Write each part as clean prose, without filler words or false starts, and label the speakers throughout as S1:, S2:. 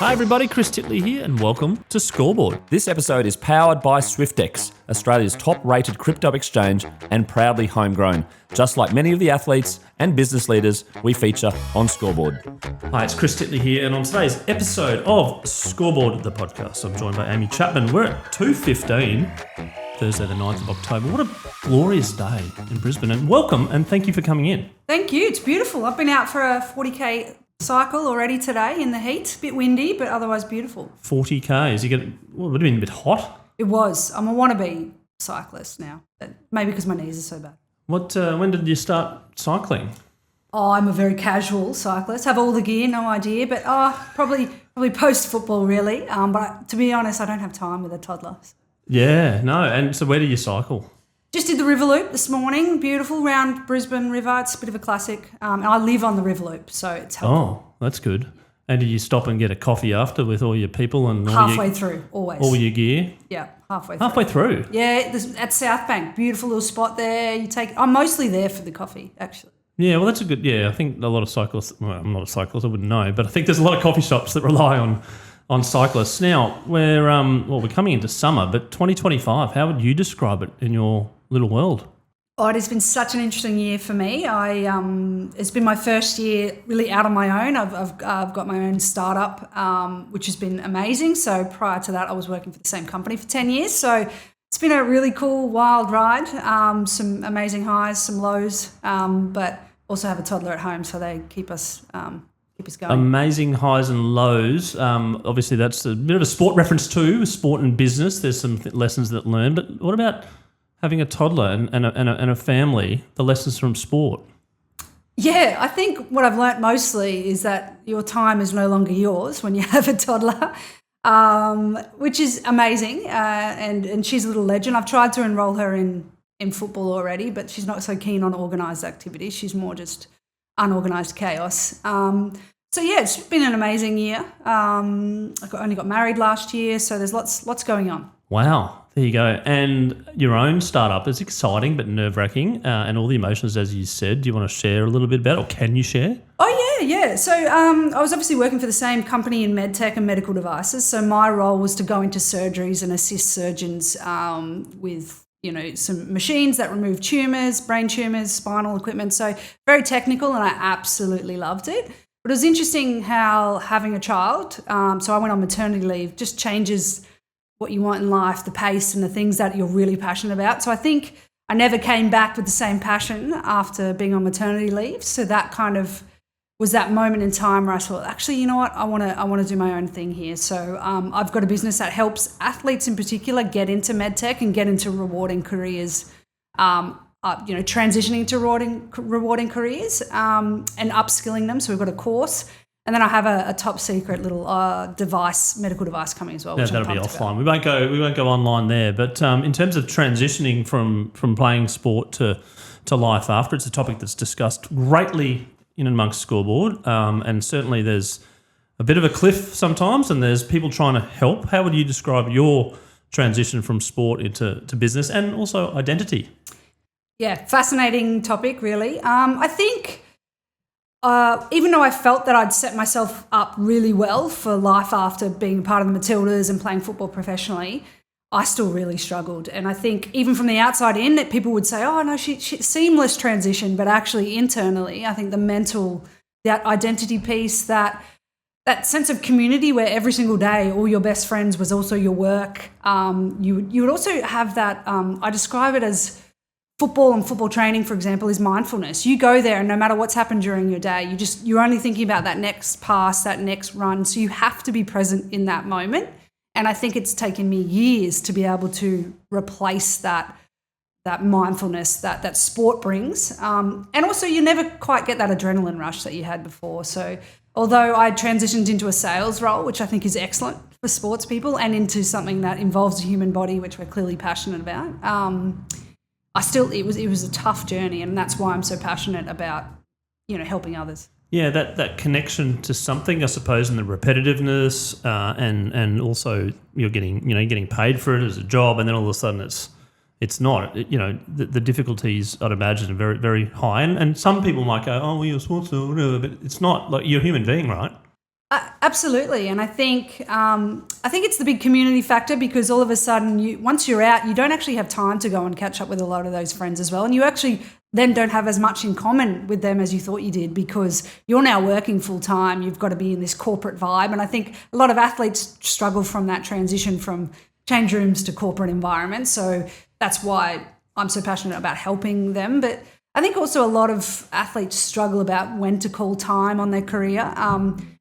S1: Hi everybody, Chris Titley here and welcome to Scoreboard.
S2: This episode is powered by SwiftX, Australia's top-rated crypto exchange and proudly homegrown, just like many of the athletes and business leaders we feature on Scoreboard.
S1: Hi, it's Chris Titley here, and on today's episode of Scoreboard, the podcast, I'm joined by Amy Chapman. We're at 2:15, Thursday the 9th of October. What a glorious day in Brisbane, and welcome and thank you for coming in.
S3: Thank you, it's beautiful. I've been out for a 40k cycle already today in the heat. A bit windy, but otherwise beautiful.
S1: 40 Ks. It would have been a bit hot.
S3: It was. I'm a wannabe cyclist now. Maybe because my knees are so bad.
S1: When did you start cycling?
S3: Oh, I'm a very casual cyclist. Have all the gear, no idea, but probably post-football really. But to be honest, I don't have time with a toddler.
S1: Yeah, no. And so where do you cycle?
S3: Just did the River Loop this morning. Beautiful, round Brisbane River. It's a bit of a classic. And I live on the River Loop, so it's helpful.
S1: Oh, that's good. And did you stop and get a coffee after with all your people and
S3: halfway through, always.
S1: All your gear?
S3: Yeah, halfway
S1: through.
S3: Yeah, at South Bank, beautiful little spot there. I'm mostly there for the coffee, actually.
S1: Yeah, well, that's a good. Yeah, I think a lot of cyclists. Well, I'm not a cyclist, I wouldn't know, but I think there's a lot of coffee shops that rely on cyclists. Now we're coming into summer, but 2025. How would you describe it in your little world?
S3: Oh, it has been such an interesting year for me. It's been my first year really out on my own. I've got my own startup, which has been amazing. So prior to that, I was working for the same company for 10 years. So it's been a really cool, wild ride. Some amazing highs, some lows, but also have a toddler at home, so they keep us going.
S1: Amazing highs and lows. Obviously, that's a bit of a sport reference too, sport and business. There's some lessons that learn. But what about having a toddler and a family, the lessons from sport?
S3: Yeah, I think what I've learnt mostly is that your time is no longer yours when you have a toddler, which is amazing. And she's a little legend. I've tried to enrol her in football already, but she's not so keen on organised activities. She's more just unorganised chaos. So yeah, it's been an amazing year. I only got married last year, so there's lots going on.
S1: Wow. There you go. And your own startup is exciting but nerve-wracking, and all the emotions, as you said. Do you want to share a little bit about it, or can you share?
S3: Oh, yeah. So I was obviously working for the same company in MedTech and medical devices. So my role was to go into surgeries and assist surgeons with, some machines that remove tumours, brain tumours, spinal equipment. So very technical, and I absolutely loved it. But it was interesting how having a child, so I went on maternity leave, just changes what you want in life, the pace and the things that you're really passionate about. So I think I never came back with the same passion after being on maternity leave. So that kind of was that moment in time where I thought, actually, you know what, I want to do my own thing here. So I've got a business that helps athletes in particular get into MedTech and get into rewarding careers, transitioning to rewarding careers and upskilling them. So we've got a course. And then I have a top secret little medical device coming as well.
S1: Yeah, that'll be offline. We won't go online there. But in terms of transitioning from playing sport to life after, it's a topic that's discussed greatly in amongst Scoreboard. And certainly there's a bit of a cliff sometimes, and there's people trying to help. How would you describe your transition from sport into business and also identity?
S3: Yeah, fascinating topic, really. I think. Even though I felt that I'd set myself up really well for life after being a part of the Matildas and playing football professionally, I still really struggled. And I think even from the outside in, that people would say, oh, no, she seamless transition. But actually internally, I think that identity piece, that sense of community where every single day all your best friends was also your work. You would also have that, I describe it as football and football training, for example, is mindfulness. You go there and no matter what's happened during your day, you're only thinking about that next pass, that next run. So you have to be present in that moment. And I think it's taken me years to be able to replace that mindfulness that sport brings. And also you never quite get that adrenaline rush that you had before. So although I transitioned into a sales role, which I think is excellent for sports people, and into something that involves the human body, which we're clearly passionate about, it was a tough journey, and that's why I'm so passionate about, helping others.
S1: Yeah, that connection to something, I suppose, and the repetitiveness, and also you're getting paid for it as a job, and then all of a sudden it's not. The difficulties, I'd imagine, are very, very high, and some people might go, oh, well, you're a sports or whatever, but it's not. Like, you're a human being, right?
S3: Absolutely, and I think it's the big community factor, because all of a sudden, once you're out, you don't actually have time to go and catch up with a lot of those friends as well, and you actually then don't have as much in common with them as you thought you did, because you're now working full time. You've got to be in this corporate vibe, and I think a lot of athletes struggle from that transition from change rooms to corporate environments. So that's why I'm so passionate about helping them, but I think also a lot of athletes struggle about when to call time on their career.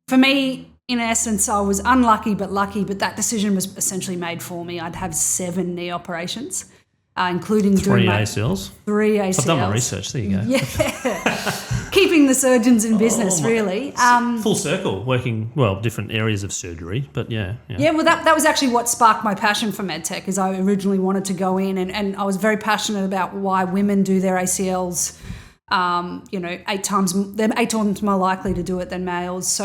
S3: For me, in essence, I was unlucky but lucky, but that decision was essentially made for me. I'd have 7 knee operations, including
S1: three ACLs.
S3: 3 ACLs.
S1: I've done my research. There you go.
S3: Yeah. Keeping the surgeons in business, really.
S1: Full circle, working, different areas of surgery, but yeah.
S3: Yeah, well, that was actually what sparked my passion for MedTech, is I originally wanted to go in, and I was very passionate about why women do their ACLs. 8 times more likely to do it than males. So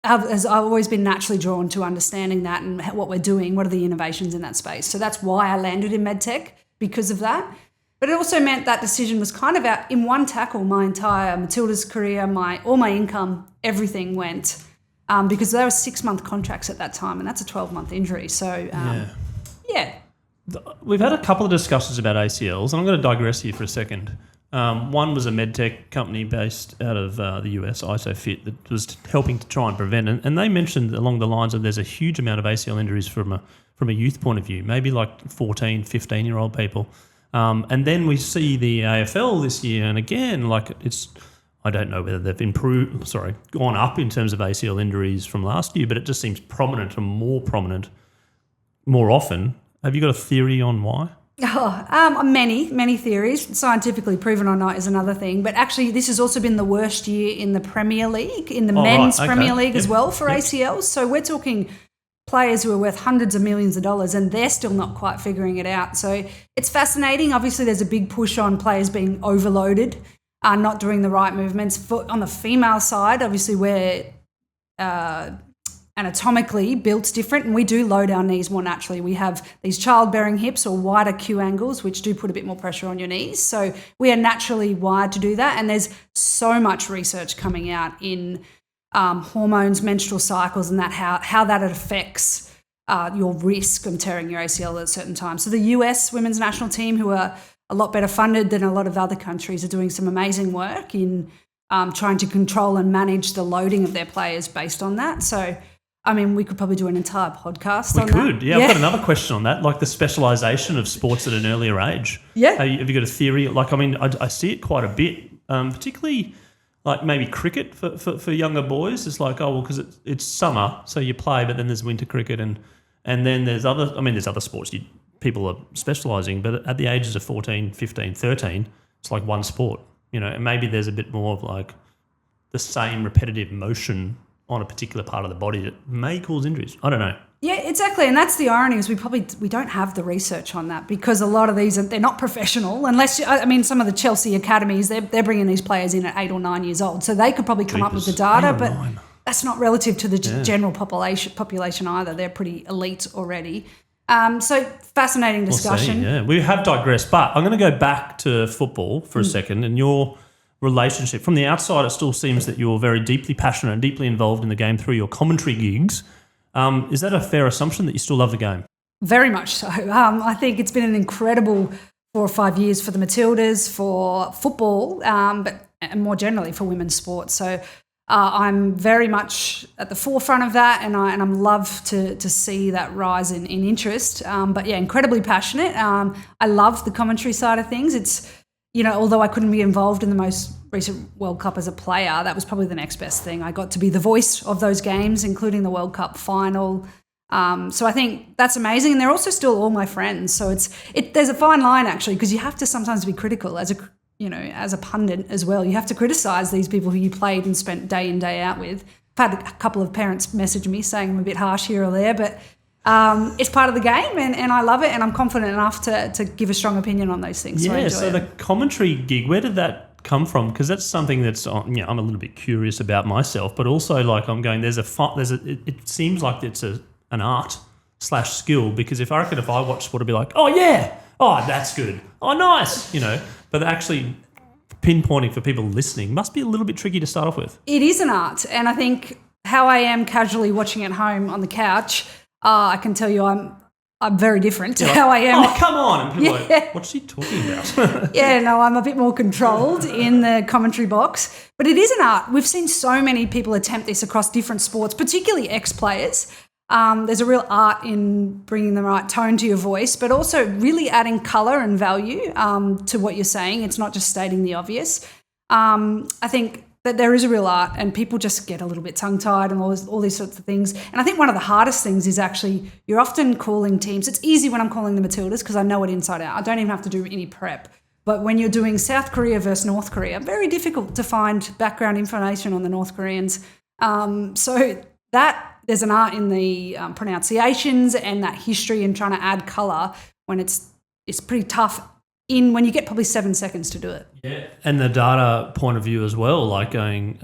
S3: I've always been naturally drawn to understanding that and what we're doing, what are the innovations in that space. So that's why I landed in MedTech, because of that. But it also meant that decision was kind of out in one tackle. My entire Matildas career, all my income, everything went, because there were 6-month contracts at that time, and that's a 12-month injury. So yeah.
S1: We've had a couple of discussions about ACLs, and I'm going to digress here for a second. One was a MedTech company based out of the US, ISOFIT, that was helping to try and prevent it. And they mentioned along the lines of there's a huge amount of ACL injuries from a youth point of view, maybe like 14, 15-year-old people. And then we see the AFL this year, and again, I don't know whether they've gone up in terms of ACL injuries from last year, but it just seems prominent and more prominent more often. Have you got a theory on why?
S3: Many theories. Scientifically proven or not is another thing. But actually, this has also been the worst year in the Premier League, in the men's Premier League as well for ACLs. So we're talking players who are worth hundreds of millions of dollars, and they're still not quite figuring it out. So it's fascinating. Obviously, there's a big push on players being overloaded, not doing the right movements. On the female side, obviously, we're anatomically built different, and we do load our knees more naturally. We have these childbearing hips or wider Q angles, which do put a bit more pressure on your knees. So we are naturally wired to do that, and there's so much research coming out in hormones, menstrual cycles, and that how that affects your risk of tearing your ACL at a certain time. So the US women's national team, who are a lot better funded than a lot of other countries, are doing some amazing work in trying to control and manage the loading of their players based on that. So we could probably do an entire podcast on that. We could,
S1: yeah. I've got another question on that, like the specialisation of sports at an earlier age.
S3: Yeah.
S1: Have you got a theory? I see it quite a bit, particularly like maybe cricket for younger boys. It's like, because it's summer, so you play, but then there's winter cricket, and then there's other sports people are specialising, but at the ages of 14, 15, 13, it's like one sport, and maybe there's a bit more of like the same repetitive motion on a particular part of the body that may cause injuries. I don't know.
S3: Yeah, exactly. And that's the irony, is we don't have the research on that, because a lot of these, they're not professional, unless, some of the Chelsea academies, they're bringing these players in at 8 or 9 years old. So they could probably come up with the data, but that's not relative to the general population either. They're pretty elite already. So fascinating discussion.
S1: We'll see, we have digressed, but I'm going to go back to football for a second, and your relationship. From the outside, it still seems that you're very deeply passionate and deeply involved in the game through your commentary gigs. Is that a fair assumption that you still love the game?
S3: Very much so. I think it's been an incredible 4 or 5 years for the Matildas, for football, but more generally for women's sports. So I'm very much at the forefront of that, and I'm love to see that rise in interest. But yeah, incredibly passionate. I love the commentary side of things. It's, although I couldn't be involved in the most recent World Cup as a player, that was probably the next best thing. I got to be the voice of those games, including the World Cup final. So I think that's amazing. And they're also still all my friends. So there's a fine line, actually, because you have to sometimes be critical as a pundit as well. You have to criticise these people who you played and spent day in, day out with. I've had a couple of parents message me saying I'm a bit harsh here or there, but it's part of the game, and I love it, and I'm confident enough to give a strong opinion on those things.
S1: So the commentary gig, where did that come from? Because that's something that's I'm a little bit curious about myself, but also like I'm going, it seems like it's an art / skill, because if I watch sport, I'd be like, that's good, nice, but actually pinpointing for people listening must be a little bit tricky to start off with.
S3: It is an art, and I think how I am casually watching at home on the couch, I can tell you I'm very different to how I am.
S1: Oh, come on. And people are like, what's she talking about?
S3: Yeah, no, I'm a bit more controlled in the commentary box. But it is an art. We've seen so many people attempt this across different sports, particularly ex-players. There's a real art in bringing the right tone to your voice, but also really adding colour and value to what you're saying. It's not just stating the obvious. I think that there is a real art, and people just get a little bit tongue-tied and all these sorts of things. And I think one of the hardest things is actually you're often calling teams. It's easy when I'm calling the Matildas because I know it inside out. I don't even have to do any prep. But when you're doing South Korea versus North Korea, very difficult to find background information on the North Koreans. So that there's an art in the pronunciations and that history and trying to add colour when it's pretty tough when you get probably 7 seconds to do it.
S1: Yeah, and the data point of view as well, like going,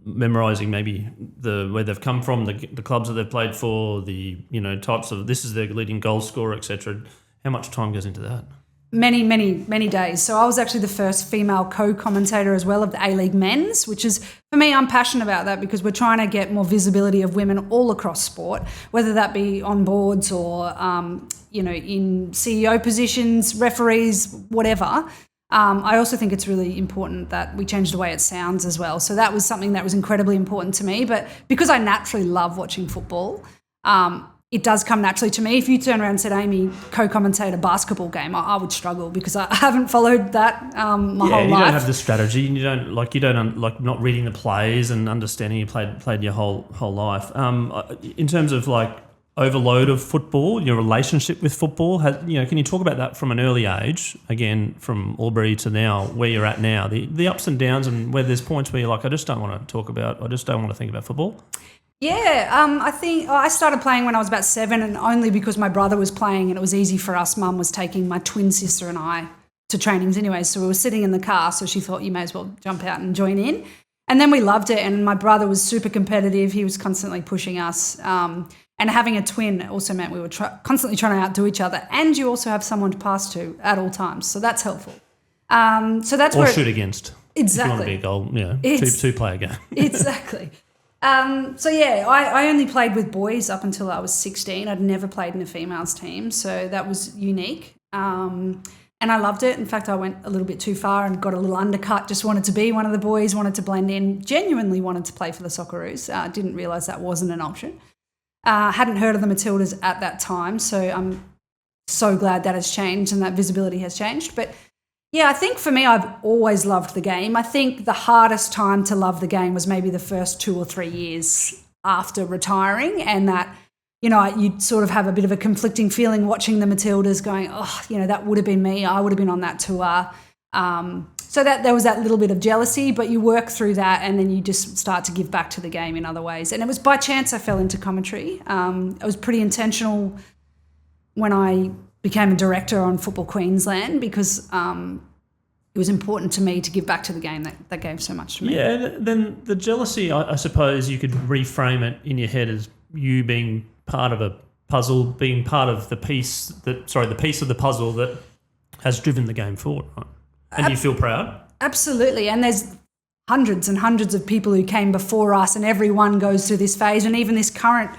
S1: memorising maybe where they've come from, the clubs that they've played for, the types of this is their leading goal scorer, etc. How much time goes into that?
S3: Many, many, many days. So I was actually the first female co-commentator as well of the A-League men's, which is, for me, I'm passionate about that because we're trying to get more visibility of women all across sport, whether that be on boards or, in CEO positions, referees, whatever. I also think it's really important that we change the way it sounds as well. So that was something that was incredibly important to me. But because I naturally love watching football, it does come naturally to me. If you turn around and said, Amy, co-commentate a basketball game, I would struggle because I haven't followed that my whole life.
S1: You don't have the strategy, and you don't not reading the plays and understanding you played your whole life. In terms of like overload of football, your relationship with football, can you talk about that from an early age? Again, from Albury to now, where you're at now, the ups and downs, and where there's points where you're like, I just don't want to think about football.
S3: Yeah, I think I started playing when I was about 7, and only because my brother was playing and it was easy for us. Mum was taking my twin sister and I to trainings anyway, so we were sitting in the car, so she thought you may as well jump out and join in. And then we loved it, and my brother was super competitive. He was constantly pushing us. And having a twin also meant we were constantly trying to outdo each other, and you also have someone to pass to at all times, so that's helpful. So that's
S1: or shoot against.
S3: Exactly.
S1: If you want to be a goal, two-player game.
S3: Exactly. I only played with boys up until I was 16. I'd never played in a females team, so that was unique. And I loved it. In fact, I went a little bit too far and got a little undercut, just wanted to be one of the boys, wanted to blend in, genuinely wanted to play for the Socceroos. Didn't realise that wasn't an option. Hadn't heard of the Matildas at that time, so I'm so glad that has changed and that visibility has changed. But yeah, I think for me, I've always loved the game. I think the hardest time to love the game was maybe the first 2 or 3 years after retiring, and that, you'd sort of have a bit of a conflicting feeling watching the Matildas going, that would have been me. I would have been on that tour. So that there was that little bit of jealousy, but you work through that and then you just start to give back to the game in other ways. And it was by chance I fell into commentary. It was pretty intentional when I became a director on Football Queensland because it was important to me to give back to the game that gave so much to me.
S1: Yeah, then the jealousy, I suppose you could reframe it in your head as you being part of a puzzle, being part of the piece of the puzzle that has driven the game forward, right? And you feel proud? Absolutely.
S3: And there's hundreds and hundreds of people who came before us, and everyone goes through this phase. And even this current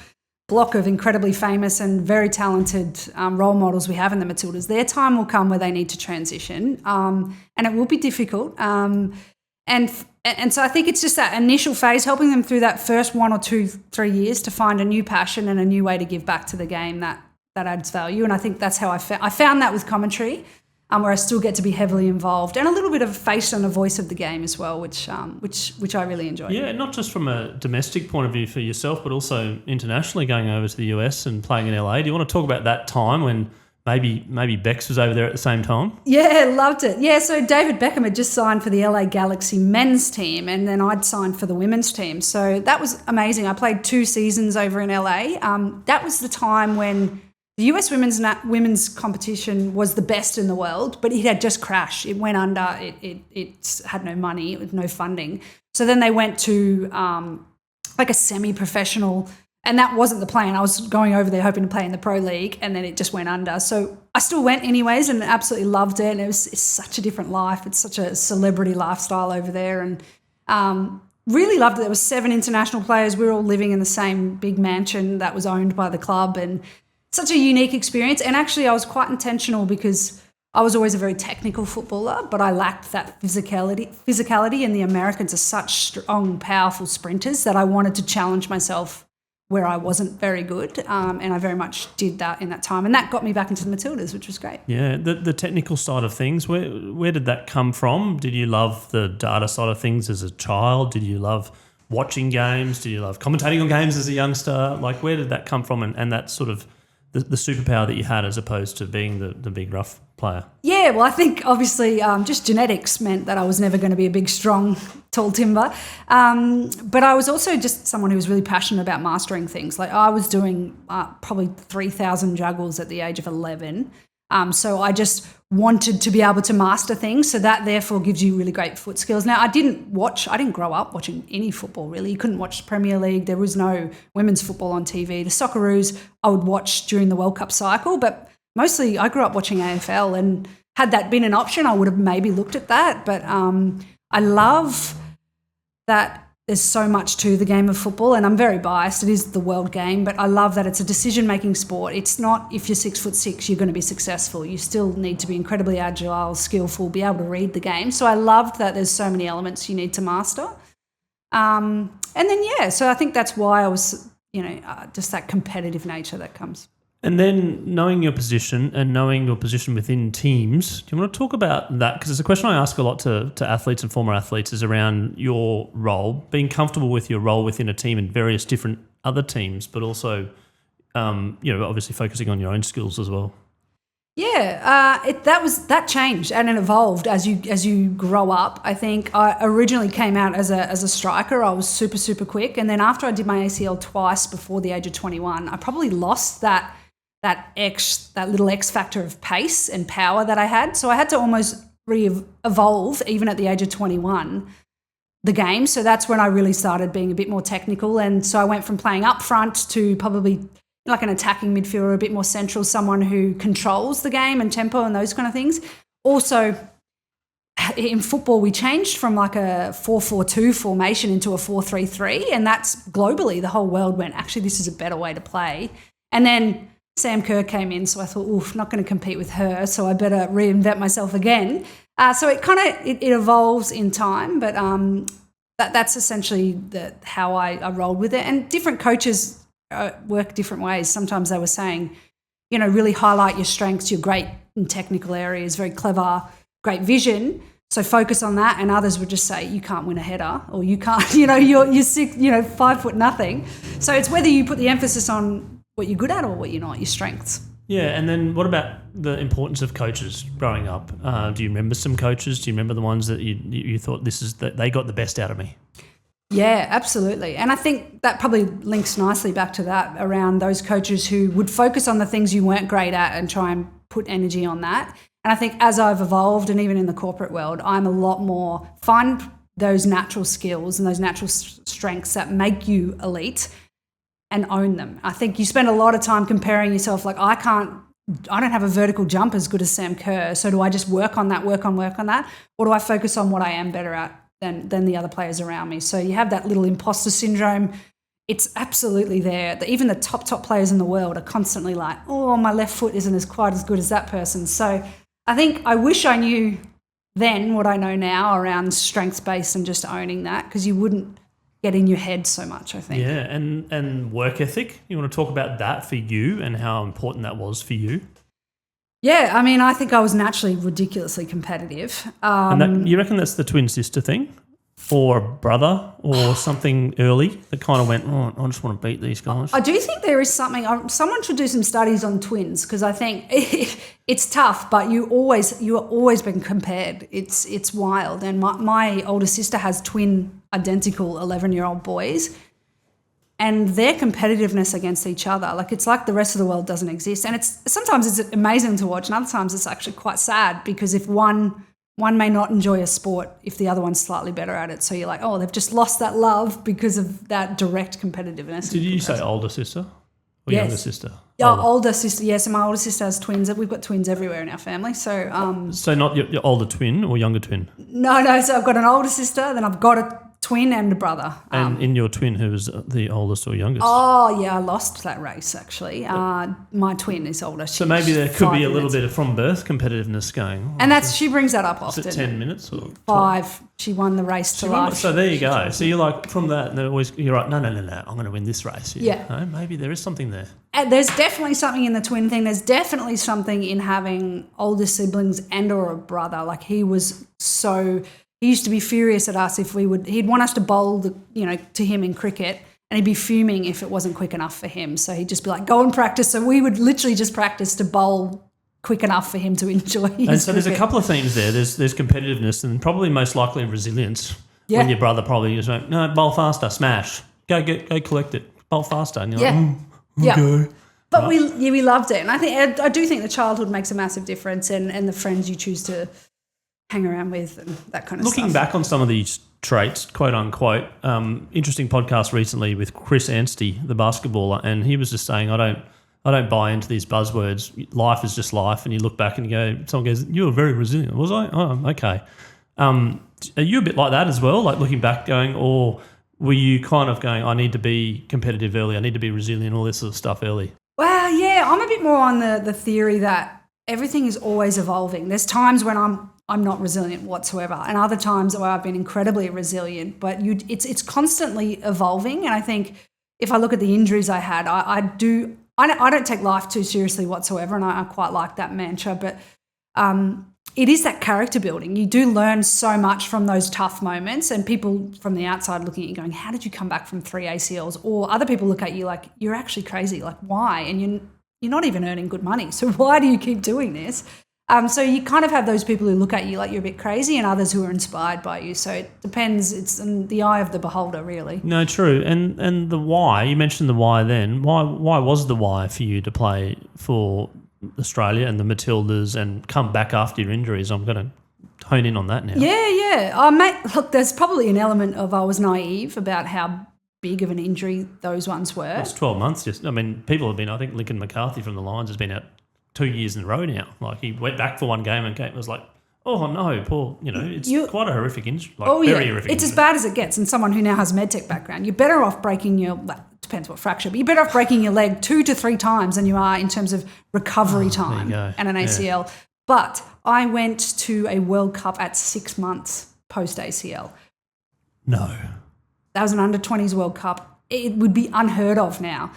S3: block of incredibly famous and very talented role models we have in the Matildas, their time will come where they need to transition, and it will be difficult. And so I think it's just that initial phase, helping them through that first 1 or 2, 3 years to find a new passion and a new way to give back to the game that adds value. And I think that's how I found that with commentary. Where I still get to be heavily involved and a little bit of a face and a voice of the game as well, which I really enjoy.
S1: Yeah, not just from a domestic point of view for yourself, but also internationally, going over to the US and playing in LA. Do you want to talk about that time when maybe Bex was over there at the same time?
S3: Yeah, loved it. Yeah, so David Beckham had just signed for the LA Galaxy men's team, and then I'd signed for the women's team. So that was amazing. I played 2 seasons over in LA. That was the time when the US women's competition was the best in the world, but it had just crashed. It went under. It had no money. It had no funding. So then they went to like a semi-professional, and that wasn't the plan. I was going over there hoping to play in the Pro League, and then it just went under. So I still went anyways and absolutely loved it. And it's such a different life. It's such a celebrity lifestyle over there. And really loved it. There were 7 international players. We were all living in the same big mansion that was owned by the club, and such a unique experience. And actually I was quite intentional because I was always a very technical footballer, but I lacked that physicality, and the Americans are such strong, powerful sprinters that I wanted to challenge myself where I wasn't very good, and I very much did that in that time. And that got me back into the Matildas, which was great.
S1: Yeah, the technical side of things, where did that come from? Did you love the data side of things as a child? Did you love watching games? Did you love commentating on games as a youngster? Like, where did that come from, and that sort of the superpower that you had as opposed to being the big rough player?
S3: Yeah, well, I think obviously just genetics meant that I was never going to be a big, strong, tall timber. But I was also just someone who was really passionate about mastering things. Like I was doing probably 3,000 juggles at the age of 11. So I just wanted to be able to master things. So that therefore gives you really great foot skills. Now, I didn't grow up watching any football really. You couldn't watch the Premier League. There was no women's football on TV. The Socceroos I would watch during the World Cup cycle, but mostly I grew up watching AFL, and had that been an option, I would have maybe looked at that. But I love that there's so much to the game of football, and I'm very biased. It is the world game, but I love that it's a decision-making sport. It's not if you're 6'6", you're going to be successful. You still need to be incredibly agile, skillful, be able to read the game. So I loved that there's so many elements you need to master. And then, so I think that's why I was, just that competitive nature that comes.
S1: And then knowing your position and knowing your position within teams, do you want to talk about that? Because it's a question I ask a lot to athletes and former athletes, is around your role, being comfortable with your role within a team and various different other teams, but also, obviously focusing on your own skills as well.
S3: Yeah, that changed and it evolved as you grow up. I think I originally came out as a striker. I was super, super quick, and then after I did my ACL twice before the age of 21, I probably lost that little X factor of pace and power that I had. So I had to almost evolve even at the age of 21 the game. So that's when I really started being a bit more technical, and so I went from playing up front to probably like an attacking midfielder, a bit more central, someone who controls the game and tempo and those kind of things. Also, in football, we changed from like a 4-4-2 formation into a 4-3-3, and that's globally the whole world went, actually, this is a better way to play. And then Sam Kerr came in, so I thought, oof, not going to compete with her, so I better reinvent myself again. So it kind of it evolves in time, but that's essentially how I rolled with it. And different coaches work different ways. Sometimes they were saying, really highlight your strengths. You're great in technical areas, very clever, great vision. So focus on that. And others would just say, you can't win a header, or you can't, you're sick, 5 foot nothing. So it's whether you put the emphasis on what you're good at or what you're not, your strengths.
S1: Yeah, and then what about the importance of coaches growing up? Do you remember some coaches? Do you remember the ones that you thought they got the best out of me?
S3: Yeah, absolutely. And I think that probably links nicely back to that, around those coaches who would focus on the things you weren't great at and try and put energy on that. And I think as I've evolved, and even in the corporate world, I'm a lot more find those natural skills and those natural strengths that make you elite and own them. I think you spend a lot of time comparing yourself, like I don't have a vertical jump as good as Sam Kerr, so do I just work on that, work on that? Or do I focus on what I am better at than the other players around me? So you have that little imposter syndrome. It's absolutely there. Even the top players in the world are constantly like, oh, my left foot isn't quite as good as that person. So I think I wish I knew then what I know now around strengths-based and just owning that, because you wouldn't get in your head so much, I think.
S1: Yeah, and work ethic. You want to talk about that for you and how important that was for you?
S3: Yeah, I mean, I think I was naturally ridiculously competitive.
S1: And you reckon that's the twin sister thing? Or a brother or something early that kind of went, oh, I just want to beat these guys?
S3: I do think there is something, someone should do some studies on twins, because I think it's tough, but you are always been compared. It's wild. And my older sister has twin identical 11-year-old boys, and their competitiveness against each other, it's like the rest of the world doesn't exist. And sometimes it's amazing to watch, and other times it's actually quite sad, because if one may not enjoy a sport if the other one's slightly better at it. So you're like, oh, they've just lost that love because of that direct competitiveness.
S1: Did you say older sister or younger sister?
S3: Yeah, older sister. Yes, and my older sister has twins. We've got twins everywhere in our family. So
S1: so not your older twin or younger twin?
S3: No. So I've got an older sister, then I've got twin and a brother.
S1: And in your twin, who was the oldest or youngest?
S3: Oh, yeah, I lost that race, actually. My twin is older.
S1: So maybe there could be a little bit of from birth competitiveness going.
S3: And she brings that up often.
S1: Is it 10 minutes or 12?
S3: 5? She won the race to life.
S1: So there you go. So you're like, from that, and you're like, no, I'm going to win this race.
S3: Yeah.
S1: No, maybe there is something there.
S3: And there's definitely something in the twin thing. There's definitely something in having older siblings and or a brother. Like he used to be furious at us if he'd want us to bowl, to him in cricket, and he'd be fuming if it wasn't quick enough for him. So he'd just be like, go and practice. So we would literally just practice to bowl quick enough for him to enjoy his
S1: And so there's a
S3: cricket.
S1: couple of themes there. There's competitiveness and probably most likely resilience.
S3: Yeah.
S1: When your brother probably is like, no, bowl faster, smash. Go collect it. Bowl faster. And you're like,
S3: Yeah.
S1: okay.
S3: But we loved it. And I do think the childhood makes a massive difference and the friends you choose to hang around with and that kind of stuff.
S1: Looking back on some of these traits, quote unquote, interesting podcast recently with Chris Titley, the basketballer, and he was just saying, I don't buy into these buzzwords. Life is just life. And you look back and someone goes, you were very resilient. Was I? Oh, okay. Are you a bit like that as well? Like looking back going, or were you kind of going, I need to be competitive early. I need to be resilient, all this sort of stuff early?
S3: Well, yeah, I'm a bit more on the theory that everything is always evolving. There's times when I'm not resilient whatsoever, and other times where I've been incredibly resilient. But it's constantly evolving, and I think if I look at the injuries I had, I don't take life too seriously whatsoever, and I quite like that mantra. But it is that character building. You do learn so much from those tough moments, and people from the outside looking at you going, how did you come back from 3 ACLs? Or other people look at you like, you're actually crazy. Like, why? And you're not even earning good money. So why do you keep doing this? So you kind of have those people who look at you like you're a bit crazy and others who are inspired by you. So it depends. It's in the eye of the beholder, really.
S1: No, true. And the why, you mentioned the why then. Why was the why for you to play for Australia and the Matildas and come back after your injuries? I'm going to hone in on that now.
S3: Yeah. Mate, look, there's probably an element of I was naive about how big of an injury those ones were.
S1: It's 12 months. People have been, I think Lincoln McCarthy from the Lions has been out 2 years in a row now. Like he went back for one game and was like, oh no, poor, it's quite a horrific injury. Very horrific.
S3: It's as bad as it gets. And someone who now has MedTech background, you're better off breaking depends what fracture, but you're better off breaking your leg 2 to 3 times than you are in terms of recovery time and an ACL. Yeah. But I went to a World Cup at 6 months post ACL.
S1: No.
S3: That was an under-20s World Cup. It would be unheard of now.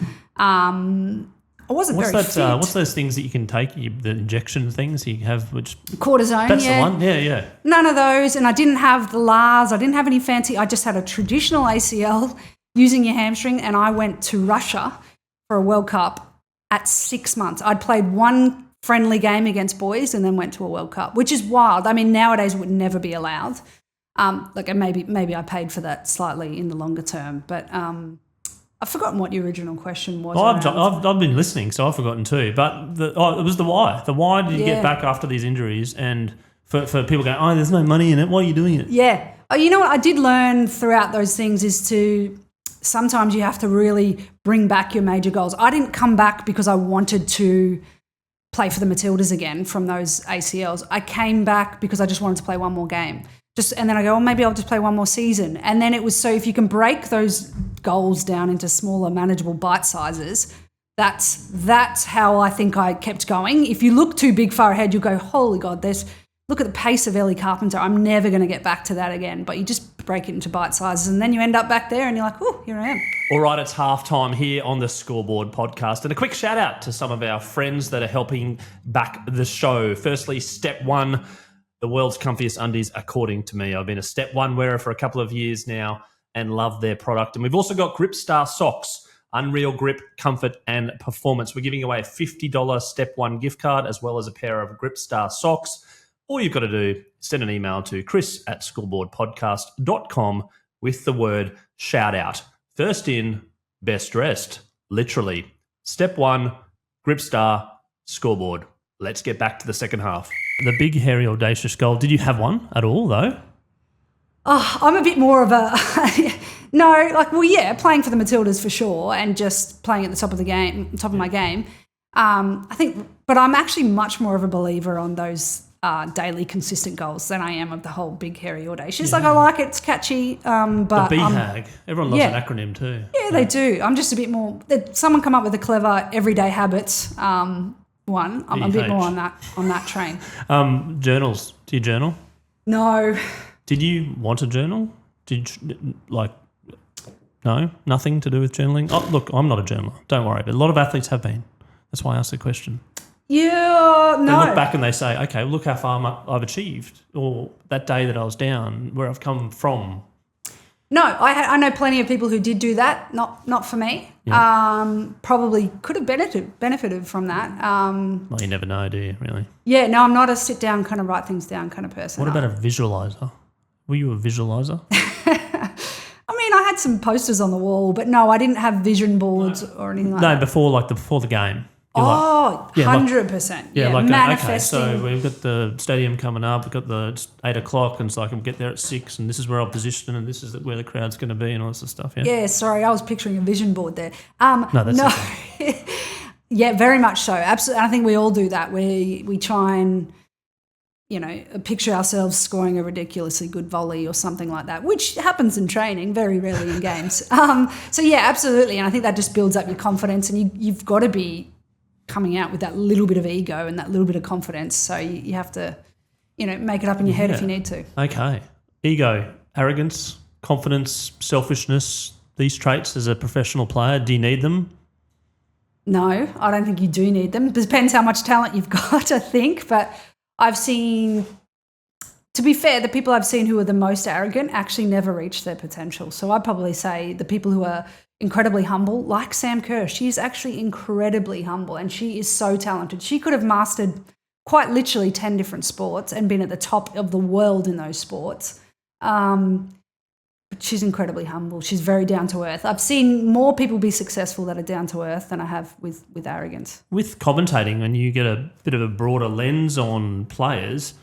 S3: I wasn't very fit.
S1: What's those things that you can take, the injection things you have? Which
S3: cortisone,
S1: that's the one? Yeah.
S3: None of those. And I didn't have the LARS. I didn't have any fancy. I just had a traditional ACL using your hamstring. And I went to Russia for a World Cup at 6 months. I'd played one friendly game against boys and then went to a World Cup, which is wild. I mean, nowadays it would never be allowed. Maybe I paid for that slightly in the longer term. But I've forgotten what your original question was.
S1: Well, I've been listening, so I've forgotten too. But it was the why. The why did you get back after these injuries? And for people going, oh, there's no money in it. Why are you doing it?
S3: Yeah. Oh, you know what I did learn throughout those things is to sometimes you have to really bring back your major goals. I didn't come back because I wanted to play for the Matildas again from those ACLs. I came back because I just wanted to play one more game. And then I go, well, maybe I'll just play one more season. And then it was so if you can break those goals down into smaller, manageable bite sizes, that's how I think I kept going. If you look too big far ahead, you'll go, holy God, look at the pace of Ellie Carpenter. I'm never going to get back to that again. But you just break it into bite sizes and then you end up back there and you're like, oh, here I am.
S2: All right, it's halftime here on the Scoreboard podcast. And a quick shout out to some of our friends that are helping back the show. Firstly, Step One, the world's comfiest undies, according to me. I've been a Step One wearer for a couple of years now and love their product. And we've also got Grip Star socks, unreal grip, comfort, and performance. We're giving away a $50 Step One gift card as well as a pair of Grip Star socks. All you've got to do is send an email to chris@scoreboardpodcast.com with the word shout out. First in, best dressed, literally. Step One, Grip Star, Scoreboard. Let's get back to the second half.
S1: The big, hairy, audacious goal. Did you have one at all, though?
S3: Oh, I'm a bit more of a playing for the Matildas for sure, and just playing at the top of my game. I think, but I'm actually much more of a believer on those daily consistent goals than I am of the whole big, hairy, audacious. Like, I like it. It's catchy. But
S1: the BHAG. Everyone loves an acronym too.
S3: Yeah, they do. I'm just a bit more – someone come up with a clever everyday habits one. I'm a bit more on that train.
S1: Journals. Do you journal?
S3: No.
S1: Did you want a journal? No, nothing to do with journaling? Oh, look, I'm not a journaler. Don't worry. But a lot of athletes have been. That's why I asked the question.
S3: Yeah, no.
S1: They look back and they say, okay, look how far I've achieved, or that day that I was down, where I've come from.
S3: No, I know plenty of people who did do that. Not for me. Yeah. Probably could have benefited from that.
S1: Well, you never know, do you, really?
S3: Yeah, no, I'm not a sit down, kind of write things down kind of person.
S1: What about a visualizer? Were you a visualizer?
S3: I mean, I had some posters on the wall, but no, I didn't have vision boards or anything like that.
S1: No, before the game.
S3: Oh, 100%. Yeah, manifesting.
S1: Okay, so we've got the stadium coming up, we've got the 8 o'clock, and so I can get there at 6, and this is where I'll position, and this is where the crowd's going to be, and all this sort of stuff, yeah?
S3: Yeah, sorry, I was picturing a vision board there.
S1: No, that's okay.
S3: Yeah, very much so. Absolutely. I think we all do that. We try and, picture ourselves scoring a ridiculously good volley or something like that, which happens in training, very rarely in games. So, yeah, absolutely, and I think that just builds up your confidence, and you've got to be coming out with that little bit of ego and that little bit of confidence. So you have to, make it up in your head if you need to.
S1: Okay. Ego, arrogance, confidence, selfishness, these traits as a professional player, do you need them?
S3: No, I don't think you do need them. It depends how much talent you've got, I think. But I've seen, to be fair, the people I've seen who are the most arrogant actually never reach their potential. So I'd probably say the people who are incredibly humble, like Sam Kerr. She's actually incredibly humble and she is so talented. She could have mastered quite literally 10 different sports and been at the top of the world in those sports. But she's incredibly humble. She's very down to earth. I've seen more people be successful that are down to earth than I have with arrogance. With
S1: commentating, when you get a bit of a broader lens on players,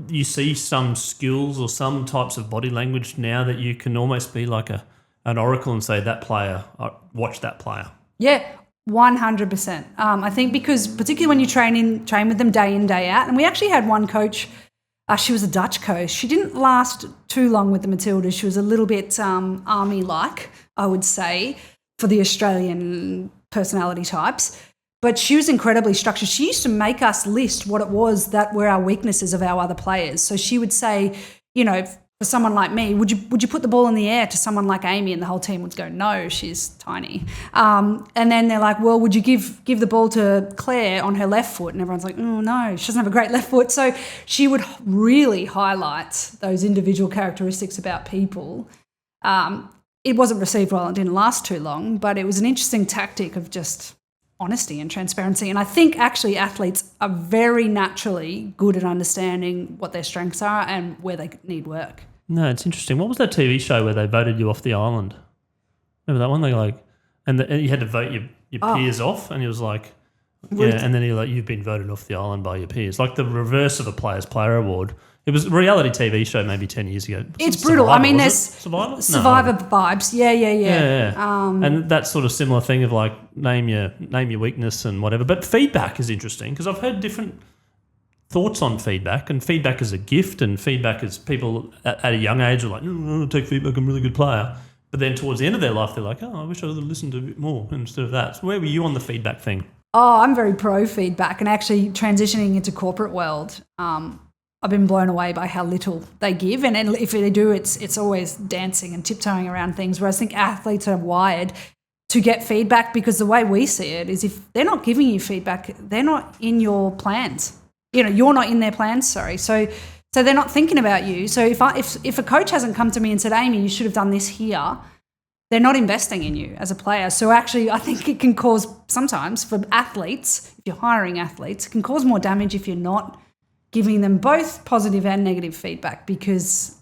S1: you see some skills or some types of body language now that you can almost be like an oracle and say, that player, watch that player.
S3: Yeah, 100%. I think because particularly when you train with them day in, day out, and we actually had one coach, she was a Dutch coach. She didn't last too long with the Matildas. She was a little bit army-like, I would say, for the Australian personality types. But she was incredibly structured. She used to make us list what it was that were our weaknesses of our other players. So she would say, for someone like me, would you put the ball in the air to someone like Amy? And the whole team would go, no, she's tiny. And then they're like, well, would you give the ball to Claire on her left foot? And everyone's like, oh, no, she doesn't have a great left foot. So she would really highlight those individual characteristics about people. It wasn't received well. It didn't last too long, but it was an interesting tactic of just honesty and transparency. And I think actually athletes are very naturally good at understanding what their strengths are and where they need work.
S1: No, it's interesting. What was that TV show where they voted you off the island? Remember that one? They and you had to vote your peers off, and he was like, yeah, and then you've been voted off the island by your peers. Like the reverse of a Players Player Award. It was a reality TV show maybe 10 years ago.
S3: It's brutal. I mean, there's
S1: Survivor
S3: vibes. Yeah.
S1: And that sort of similar thing of like name your weakness and whatever. But feedback is interesting because I've heard different thoughts on feedback, and feedback is a gift, and feedback is people at a young age are like, I'll take feedback, I'm a really good player. But then towards the end of their life, they're like, I wish I would have listened a bit more instead of that. So where were you on the feedback thing?
S3: Oh, I'm very pro feedback, and actually transitioning into corporate world, I've been blown away by how little they give, and if they do, it's always dancing and tiptoeing around things. Whereas I think athletes are wired to get feedback, because the way we see it is if they're not giving you feedback, they're not in your plans. You're not in their plans. Sorry, so they're not thinking about you. So if a coach hasn't come to me and said, Amy, you should have done this here, they're not investing in you as a player. So actually, I think it can cause sometimes for athletes, if you're hiring athletes, it can cause more damage if you're not giving them both positive and negative feedback, because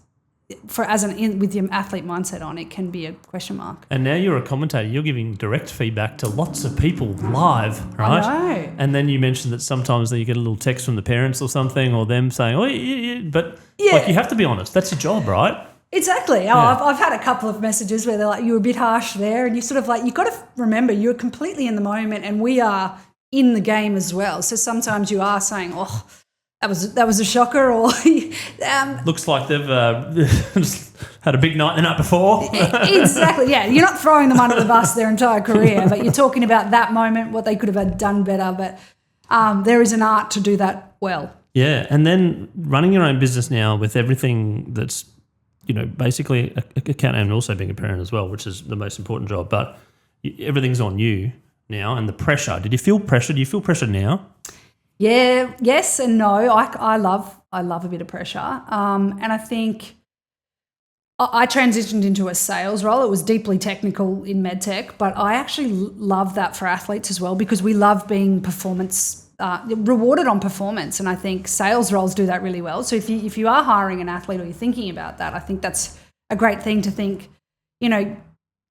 S3: with your athlete mindset on, it can be a question mark.
S1: And now you're a commentator, you're giving direct feedback to lots of people live, right?
S3: I know.
S1: And then you mentioned that sometimes you get a little text from the parents or something, or them saying, but you have to be honest. That's your job, right?
S3: Exactly. Yeah. I've had a couple of messages where they're like, you were a bit harsh there, and you sort of like, you've got to remember you're completely in the moment, and we are in the game as well. So sometimes you are saying, that was a shocker. Or
S1: Looks like they've had a big night the night before.
S3: Exactly. Yeah, you're not throwing them under the bus their entire career, but you're talking about that moment, what they could have done better. But there is an art to do that well.
S1: Yeah, and then running your own business now with everything that's, basically account and also being a parent as well, which is the most important job. But everything's on you now, and the pressure. Did you feel pressure? Do you feel pressure now?
S3: Yeah, yes and no. I love a bit of pressure, and I think I transitioned into a sales role. It was deeply technical in MedTech, but I actually love that for athletes as well, because we love being rewarded on performance, and I think sales roles do that really well. So if you are hiring an athlete or you're thinking about that, I think that's a great thing to think.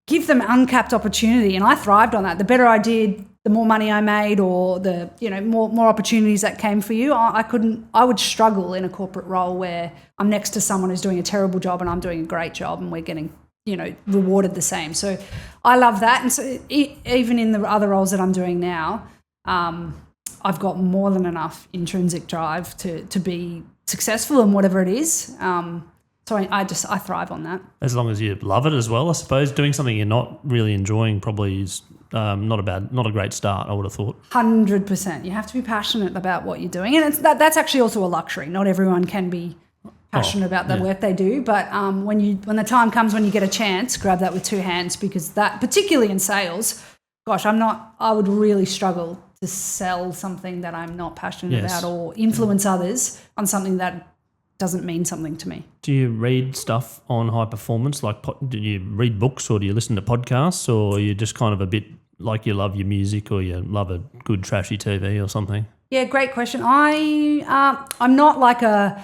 S3: Give them uncapped opportunity, and I thrived on that. The better I did, the more money I made, or the more opportunities that came for you. I would struggle in a corporate role where I'm next to someone who's doing a terrible job and I'm doing a great job, and we're getting rewarded the same. So I love that, and so even in the other roles that I'm doing now, I've got more than enough intrinsic drive to be successful in whatever it is. So I thrive on that.
S1: As long as you love it as well, I suppose. Doing something you're not really enjoying probably is not a great start, I would have thought.
S3: 100%. You have to be passionate about what you're doing, and that's actually also a luxury. Not everyone can be passionate about the work they do, but when the time comes when you get a chance, grab that with two hands, because that, particularly in sales, gosh, I would really struggle to sell something that I'm not passionate about, or influence others on something that doesn't mean something to me.
S1: Do you read stuff on high performance? Like, do you read books, or do you listen to podcasts, or are you just kind of a bit like you love your music, or you love a good trashy TV or something? Yeah,
S3: great question. I'm not like a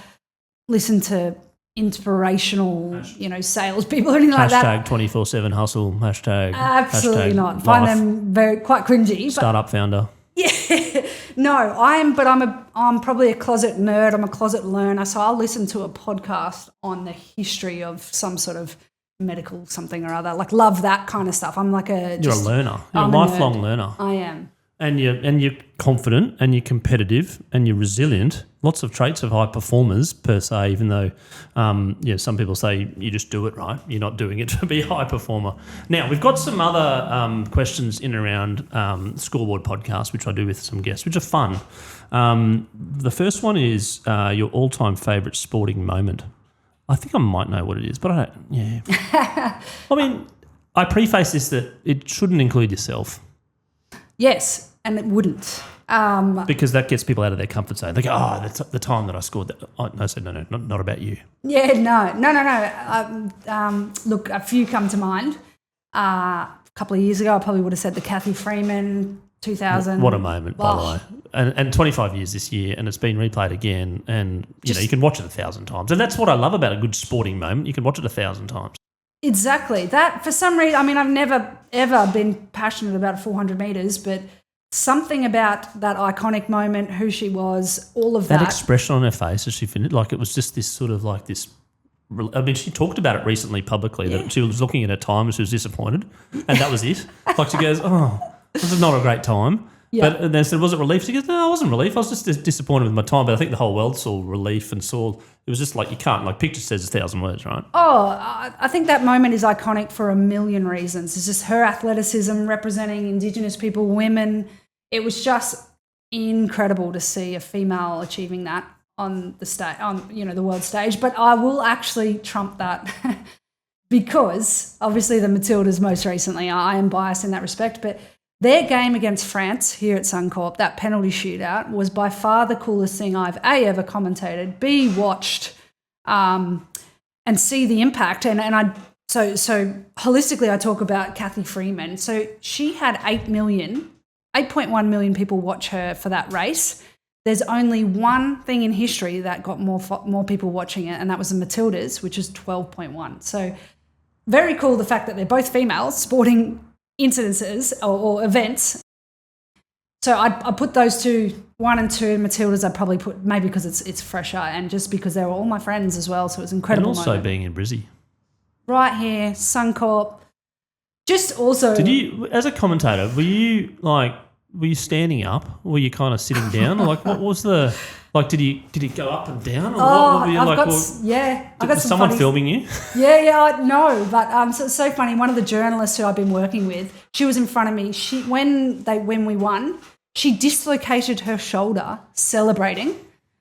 S3: listen to inspirational, sales people or anything like that.
S1: Hashtag 24/7 hustle. Hashtag.
S3: Absolutely not. Find them quite cringy.
S1: Startup founder.
S3: Yeah, no, I'm probably a closet nerd. I'm a closet learner, so I'll listen to a podcast on the history of some sort of medical something or other. Like, love that kind of stuff. I'm like you're
S1: a learner. You're a lifelong learner.
S3: I am.
S1: And you're confident, and you're competitive, and you're resilient. Lots of traits of high performers per se, even though some people say you just do it, right? You're not doing it to be a high performer. Now, we've got some other questions in and around Scoreboard podcast, which I do with some guests, which are fun. The first one is your all-time favourite sporting moment. I think I might know what it is, but I don't. Yeah. I mean, I preface this that it shouldn't include yourself.
S3: Yes. And it wouldn't.
S1: Because that gets people out of their comfort zone. They go, that's the time that I scored that. Oh, no, not about you.
S3: Yeah, no. Look, a few come to mind. A couple of years ago, I probably would have said the Kathy Freeman 2000.
S1: What a moment, by the way. And 25 years this year, and it's been replayed again. And, you can watch it 1,000 times. And that's what I love about a good sporting moment. You can watch it 1,000 times.
S3: Exactly. That, for some reason, I mean, I've never, ever been passionate about 400 metres, but something about that iconic moment, who she was, all of that.
S1: That expression on her face as she finished, like it was just this sort of like this. I mean, she talked about it recently publicly that she was looking at her time and she was disappointed, and that was it. Like, she goes, this is not a great time. Yeah. But then said, was it relief? She goes, no, I wasn't relief. I was just disappointed with my time. But I think the whole world saw relief and saw it was just like, you can't, like, picture says 1,000 words, right?
S3: Oh, I think that moment is iconic for a million reasons. It's just her athleticism representing Indigenous people, women. It was just incredible to see a female achieving that on the stage, on the world stage. But I will actually trump that because obviously the Matildas most recently, I am biased in that respect, but their game against France here at Suncorp, that penalty shootout, was by far the coolest thing I've A, ever commentated, B, watched, and see the impact. So holistically, I talk about Kathy Freeman. So she had 8.1 million people watch her for that race. There's only one thing in history that got more people watching it, and that was the Matildas, which is 12.1. So very cool, the fact that they're both females sporting incidences or events. So I put those two, 1 and 2, Matildas. I probably put maybe because it's fresher and just because they were all my friends as well. So it was incredible.
S1: And also
S3: moment.
S1: Being in Brisbane.
S3: Right here, Suncorp. Just also.
S1: Did you, as a commentator, were you like were you standing up? Or were you kind of sitting down? Or like, what was the like? Did he go up and down? Or what were you like?
S3: I got
S1: was
S3: some
S1: someone
S3: funny,
S1: filming you?
S3: No, but so it's so funny. One of the journalists who I've been working with, she was in front of me. When we won, she dislocated her shoulder celebrating,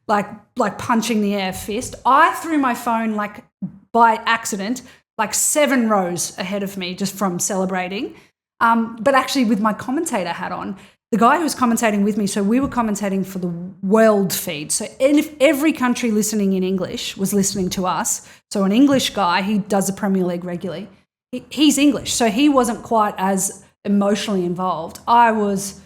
S3: like punching the air fist. I threw my phone like by accident, like 7 rows ahead of me just from celebrating. But actually with my commentator hat on, the guy who was commentating with me, so we were commentating for the world feed. So if every country listening in English was listening to us, so an English guy, he does the Premier League regularly, he's English, so he wasn't quite as emotionally involved. I was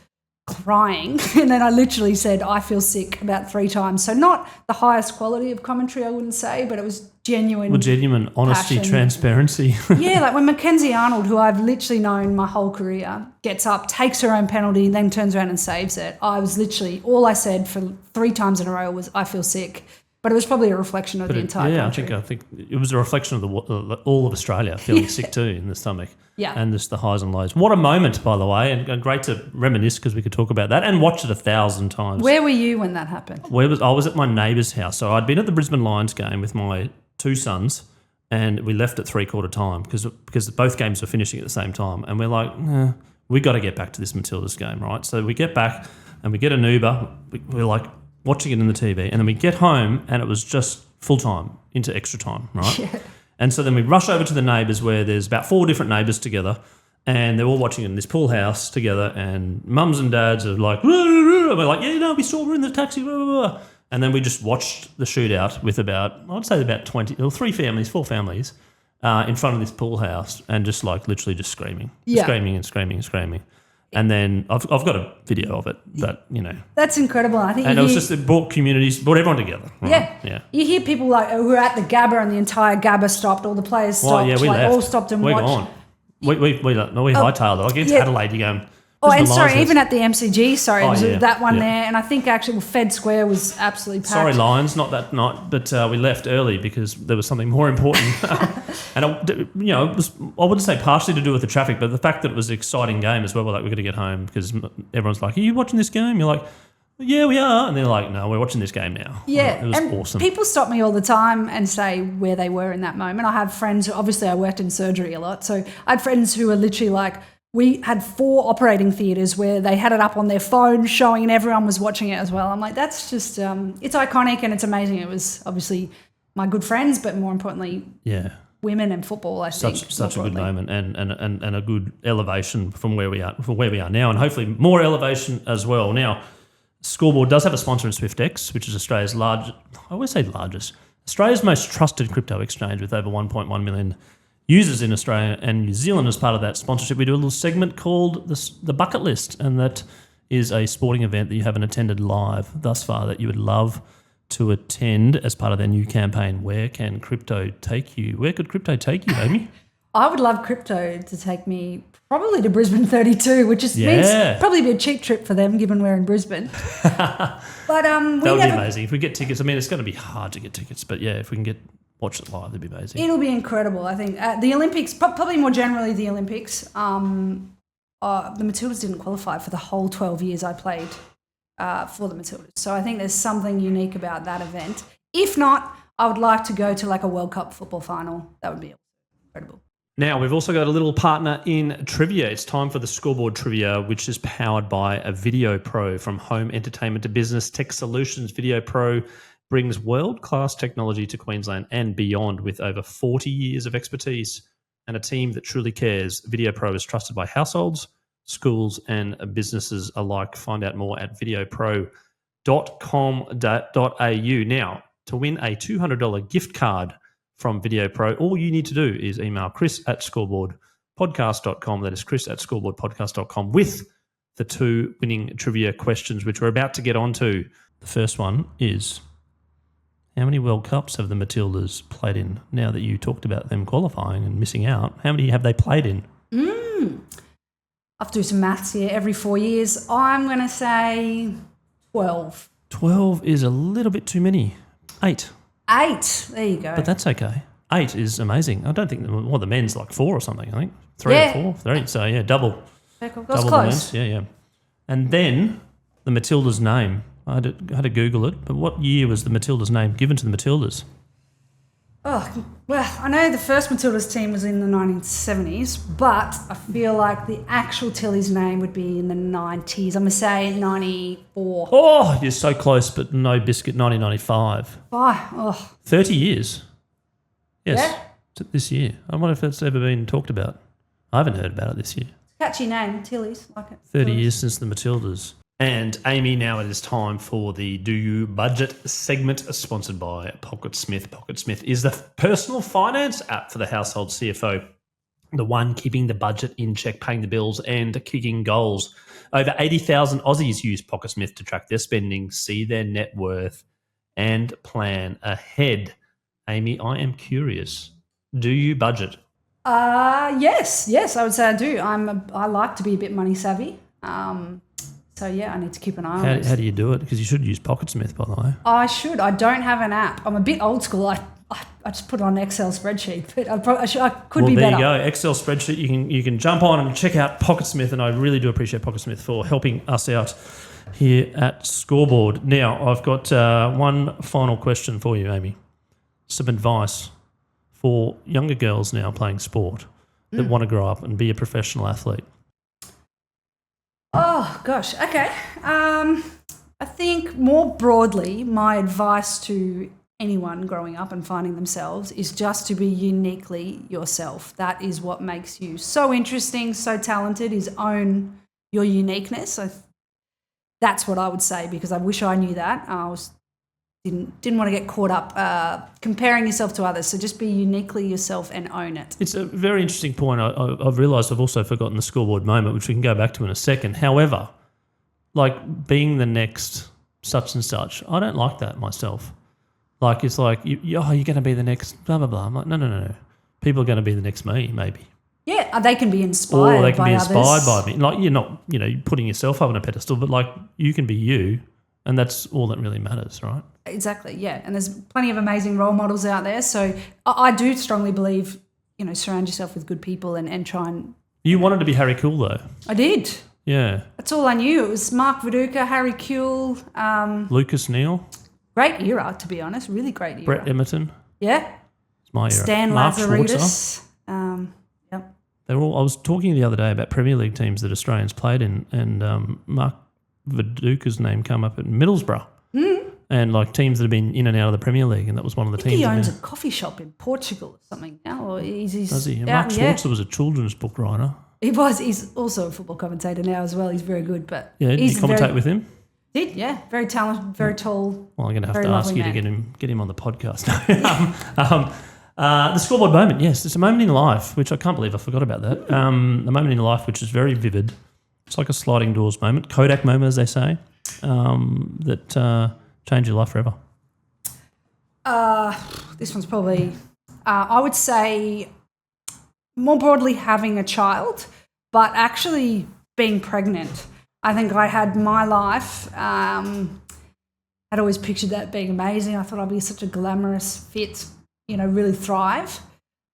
S3: crying and then I literally said, I feel sick about 3 times. So not the highest quality of commentary, I wouldn't say, but it was genuine.
S1: Well, genuine honesty,
S3: passion.
S1: Transparency.
S3: Yeah, like when Mackenzie Arnold, who I've literally known my whole career, gets up, takes her own penalty, then turns around and saves it. I was literally, all I said for 3 times in a row was, I feel sick. But it was probably a reflection of the entire country.
S1: I think it was a reflection of all of Australia feeling sick too in the stomach.
S3: Yeah.
S1: And just the highs and lows. What a moment, by the way, and great to reminisce because we could talk about that and watch it 1,000 times.
S3: Where were you when that happened?
S1: I was at my neighbour's house. So I'd been at the Brisbane Lions game with my 2 sons and we left at 3/4 time because both games were finishing at the same time. And we're like, we got to get back to this Matildas game, right? So we get back and we get an Uber. We're like watching it in the TV. And then we get home and it was just full time into extra time, right? Yeah. And so then we rush over to the neighbours where there's about 4 different neighbours together and they're all watching in this pool house together and mums and dads are like, and we're like, we saw her in the taxi, and then we just watched the shootout with about 20 or 4 families in front of this pool house and just like literally just screaming, screaming and screaming and screaming. And then I've got a video of it, but
S3: that's incredible. I think,
S1: and it brought everyone together. Right?
S3: Yeah. You hear people like who were at the Gabba and the entire Gabba stopped, all the players stopped,
S1: we left.
S3: all stopped and watched.
S1: Gone. We hightailed it. Like it's Adelaide, you go.
S3: And even at the MCG, that one there, and I think actually Fed Square was absolutely packed.
S1: Sorry, Lions, not that night, but we left early because there was something more important. And it was, I wouldn't say partially to do with the traffic, but the fact that it was an exciting game as well. We're like, we're going to get home because everyone's like, "Are you watching this game?" You're like, "Yeah, we are," and they're like, "No, we're watching this game now."
S3: Yeah,
S1: it was
S3: and
S1: awesome.
S3: People stop me all the time and say where they were in that moment. I have friends. Obviously, I worked in surgery a lot, so I had friends who were literally like, we had 4 operating theatres where they had it up on their phone showing and everyone was watching it as well. I'm like, that's just, it's iconic and it's amazing. It was obviously my good friends, but more importantly, women and football, I think.
S1: Such a good moment and a good elevation from where we are now, and hopefully more elevation as well. Now, Scoreboard does have a sponsor in SwiftX, which is Australia's Australia's most trusted crypto exchange with over 1.1 million users in Australia and New Zealand. As part of that sponsorship, we do a little segment called the Bucket List, and that is a sporting event that you haven't attended live thus far that you would love to attend as part of their new campaign. Where can crypto take you? Where could crypto take you, Amy?
S3: I would love crypto to take me probably to Brisbane 32, which means probably be a cheap trip for them given we're in Brisbane. But
S1: that would be amazing if we get tickets. I mean, it's going to be hard to get tickets, but if we can watch it live, that'd be amazing.
S3: It'll be incredible, I think. The Olympics, probably more generally the Olympics, the Matildas didn't qualify for the whole 12 years I played for the Matildas. So I think there's something unique about that event. If not, I would like to go to like a World Cup football final. That would be incredible.
S1: Now, we've also got a little partner in trivia. It's time for the Scoreboard Trivia, which is powered by a Video Pro. From home entertainment to business tech solutions, Video Pro brings world-class technology to Queensland and beyond with over 40 years of expertise and a team that truly cares. Video Pro is trusted by households, schools and businesses alike. Find out more at videopro.com.au. Now, to win a $200 gift card from Video Pro, all you need to do is email chris@scoreboardpodcast.com. That is chris@scoreboardpodcast.com with the 2 winning trivia questions, which we're about to get onto. The first one is, how many World Cups have the Matildas played in? Now that you talked about them qualifying and missing out, how many have they played in?
S3: I have to do some maths here. Every 4 years, I'm going to say 12.
S1: 12 is a little bit too many. 8.
S3: 8. There you go.
S1: But that's okay. 8 is amazing. I don't think the men's like 4 or something. I think 3 or 4. 3. So double.
S3: That's
S1: double
S3: close.
S1: the men's. Yeah. And then the Matildas name. I had to Google it, but what year was the Matildas name given to the Matildas?
S3: Oh, well, I know the first Matildas team was in the 1970s, but I feel like the actual Tilly's name would be in the 90s. I'm going to say 94.
S1: Oh, you're so close, but no biscuit, 1995.
S3: Oh.
S1: 30 years. Yes,
S3: Yeah?
S1: this year. I wonder if that's ever been talked about. I haven't heard about it this year.
S3: Catchy name, Tilly's. Like it.
S1: 30 years since the Matildas.
S2: And Amy, now it is time for the Do You Budget segment, sponsored by PocketSmith. PocketSmith is the personal finance app for the household CFO, the one keeping the budget in check, paying the bills and kicking goals. Over 80,000 Aussies use PocketSmith to track their spending, see their net worth and plan ahead. Amy, I am curious. Do you budget?
S3: Yes, I would say I do. I like to be a bit money savvy. So yeah, I need to keep an eye on it.
S1: How do you do it? Because you should use PocketSmith, by the way.
S3: I should. I don't have an app. I'm a bit old school. I just put it on an Excel spreadsheet, but I could be better.
S1: Well, there you go. Excel spreadsheet. You can jump on and check out PocketSmith, and I really do appreciate PocketSmith for helping us out here at Scoreboard. Now, I've got one final question for you, Amy. Some advice for younger girls now playing sport that want to grow up and be a professional athlete.
S3: Oh, gosh. Okay. I think more broadly, my advice to anyone growing up and finding themselves is just to be uniquely yourself. That is what makes you so interesting, so talented, is own your uniqueness. That's what I would say, because I wish I knew that. Didn't want to get caught up comparing yourself to others. So just be uniquely yourself and own it.
S1: It's a very interesting point. I've realised I've also forgotten the scoreboard moment, which we can go back to in a second. However, like being the next such and such, I don't like that myself. Like it's like, you're going to be the next blah, blah, blah. I'm like, no. People are going to be the next me, maybe.
S3: Yeah, they can be inspired by others. Or they can be inspired
S1: by me. Like you're not, putting yourself up on a pedestal, but like you can be you, and that's all that really matters, right?
S3: Exactly, yeah. And there's plenty of amazing role models out there. So I do strongly believe, surround yourself with good people and try and...
S1: You wanted to be Harry Kuehl, though.
S3: I did.
S1: Yeah.
S3: That's all I knew. It was Mark Viduka, Harry Kuehl.
S1: Lucas Neal.
S3: Great era, to be honest. Really great era.
S1: Brett Emerton.
S3: Yeah.
S1: It's my era.
S3: Stan
S1: Mark
S3: Lazaridis. Yep.
S1: They were all... I was talking the other day about Premier League teams that Australians played in, and Mark Viduka's name came up at Middlesbrough. And like teams that have been in and out of the Premier League, and that was one of the teams.
S3: He owns a coffee shop in Portugal or something now. Or
S1: does he? Mark Schwarzer was a children's book writer.
S3: He was. He's also a football commentator now as well. He's very good. But
S1: yeah, did you commentate with him?
S3: Did, yeah. Very talented, very tall.
S1: Well, I'm going to have to ask you to get him on the podcast. The scoreboard moment, yes. It's a moment in life, which I can't believe I forgot about that. A moment in life which is very vivid. It's like a sliding doors moment, Kodak moment, as they say, that change your life forever.
S3: This one's probably, I would say, more broadly having a child, but actually being pregnant. I think I had my life, I'd always pictured that being amazing. I thought I'd be such a glamorous, fit, really thrive.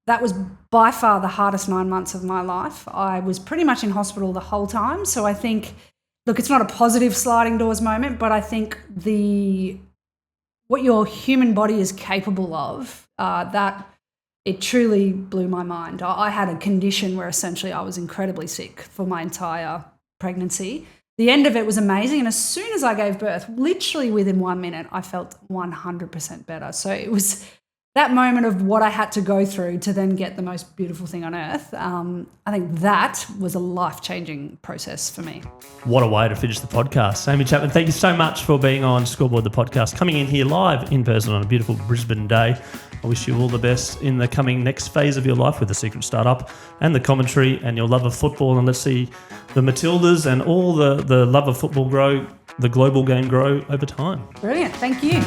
S3: That was by far the hardest 9 months of my life. I was pretty much in hospital the whole time. So I think, look, it's not a positive sliding doors moment, but I think what your human body is capable of, that it truly blew my mind. I had a condition where essentially I was incredibly sick for my entire pregnancy. The end of it was amazing. And as soon as I gave birth, literally within 1 minute, I felt 100% better. So it was that moment of what I had to go through to then get the most beautiful thing on earth. I think that was a life-changing process for me.
S1: What a way to finish the podcast. Amy Chapman, thank you so much for being on Scoreboard, the podcast, coming in here live in person on a beautiful Brisbane day. I wish you all the best in the coming next phase of your life with the Secret Startup and the commentary and your love of football. And let's see the Matildas and all the love of football grow, the global game grow over time.
S3: Brilliant. Thank you.